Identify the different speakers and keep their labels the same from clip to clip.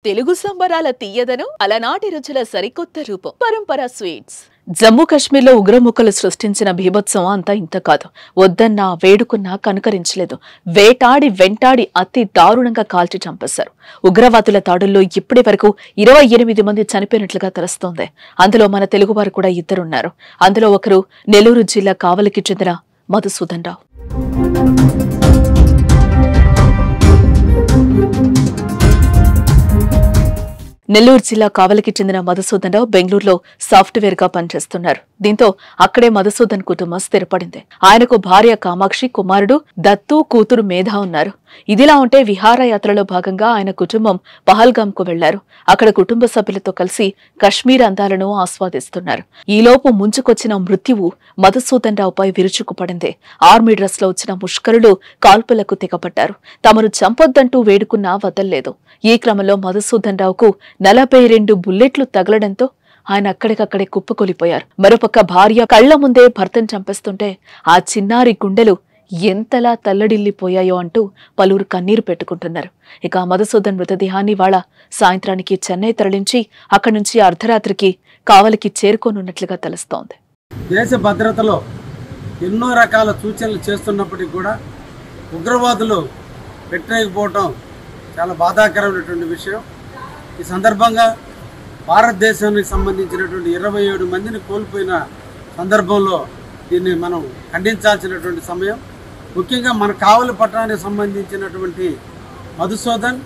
Speaker 1: తెలుగు సంబరాల తీయదను అలనాటి రుచుల సరికొత్త రూపం పరంపర స్వీట్స్. జమ్మూ కశ్మీర్లో ఉగ్రముక్కలు సృష్టించిన భీభత్సం అంతా ఇంత కాదు. వద్దన్నా వేడుకున్నా కనుకరించలేదు. వేటాడి వెంటాడి అతి దారుణంగా కాల్చి చంపేశారు. ఉగ్రవాదుల దాడుల్లో ఇప్పటి వరకు 28 మంది చనిపోయినట్లుగా తెలుస్తోంది. అందులో మన తెలుగువారు కూడా ఇద్దరున్నారు. అందులో ఒకరు నెల్లూరు జిల్లా కావలికి చెందిన మధుసూదన్ రావు. నెల్లూరు జిల్లా కావలికి చెందిన మధుసూదన్ రావు బెంగళూరులో సాఫ్ట్వేర్ గా పనిచేస్తున్నారు. దీంతో అక్కడే మధుసూదన్ కుటుంబం స్థిరపడింది. ఆయనకు భార్య కామాక్షి, కుమారుడు దత్తు, కూతురు మేధ ఉన్నారు. ఇదిలా ఉంటే విహారయాత్రలో భాగంగా ఆయన కుటుంబం పహల్గామ్ కు వెళ్లారు. అక్కడ కుటుంబ సభ్యులతో కలిసి కశ్మీర్ అందాలను ఆస్వాదిస్తున్నారు. ఈలోపు ముంచుకొచ్చిన మృత్యువు మధుసూదన్ రావుపై విరుచుకుపడింది. ఆర్మీ డ్రెస్ లో వచ్చిన ముష్కరులు కాల్పులకు తెగపడ్డారు. తమను చంపొద్దంటూ వేడుకున్నా వదల్లేదు. ఈ క్రమంలో మధుసూదన్ రావుకు 42 బుల్లెట్లు తగలడంతో ఆయన అక్కడికక్కడే కుప్పకూలిపోయారు. మరోపక్క భార్య కళ్ల ముందే భర్తను చంపేస్తుంటే ఆ చిన్నారి గుండెలు ఎంతలా తల్లడిల్లిపోయాయో అంటూ పలువురు కన్నీరు పెట్టుకుంటున్నారు. ఇక మధుసూదన్ మృతదేహాన్ని వాళ్ళ సాయంత్రానికి చెన్నై తరలించి అక్కడి నుంచి అర్ధరాత్రికి కావలికి చేరుకోనున్నట్లుగా తెలుస్తోంది.
Speaker 2: దేశ భద్రతలో ఎన్నో రకాల సూచనలు చేస్తున్నప్పటికీ కూడా ఉగ్రవాదులు పెట్టలేకపోవటం చాలా బాధాకరమైనటువంటి విషయం. ఈ సందర్భంగా భారతదేశానికి సంబంధించినటువంటి 27 మందిని కోల్పోయిన సందర్భంలో దీన్ని మనం ఖండించాల్సినటువంటి సమయం. ముఖ్యంగా మన కావలి పట్టణానికి సంబంధించినటువంటి మధుసూదన్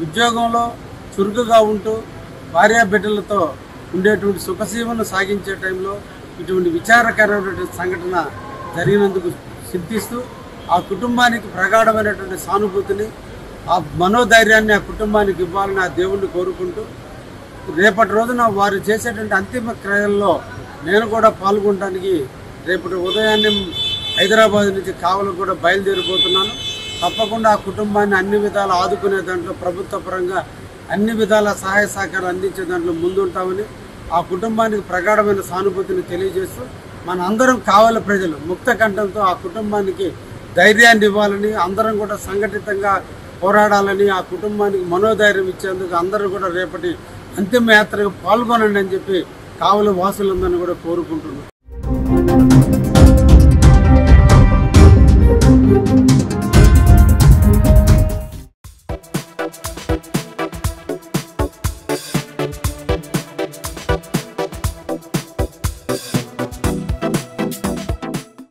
Speaker 2: ఉద్యోగంలో చురుకుగా ఉంటూ భార్యాబిడ్డలతో ఉండేటువంటి సుఖసీమను సాగించే టైంలో ఇటువంటి విచారకరమైనటువంటి సంఘటన జరిగినందుకు చింతిస్తూ ఆ కుటుంబానికి ప్రగాఢమైనటువంటి సానుభూతిని, ఆ మనోధైర్యాన్ని ఆ కుటుంబానికి ఇవ్వాలని ఆ దేవుణ్ణి కోరుకుంటూ రేపటి రోజున వారు చేసేటువంటి అంతిమ క్రియల్లో నేను కూడా పాల్గొనడానికి రేపటి ఉదయాన్నే హైదరాబాద్ నుంచి కావలి కూడా బయలుదేరిపోతున్నాను. తప్పకుండా ఆ కుటుంబాన్ని అన్ని విధాలు ఆదుకునే దాంట్లో ప్రభుత్వ పరంగా అన్ని విధాల సహాయ సహకారాలు అందించే దాంట్లో ముందుంటామని ఆ కుటుంబానికి ప్రగాఢమైన సానుభూతిని తెలియజేస్తూ మన అందరం కావలి ప్రజలు ముక్త కంఠంతో ఆ కుటుంబానికి ధైర్యాన్ని ఇవ్వాలని, అందరం కూడా సంఘటితంగా పోరాడాలని, ఆ కుటుంబానికి మనోధైర్యం ఇచ్చేందుకు అందరూ కూడా రేపటి అంతిమ యాత్రకు పాల్గొనండి అని చెప్పి కావలి వాసులందరినీ కూడా కోరుకుంటున్నాం.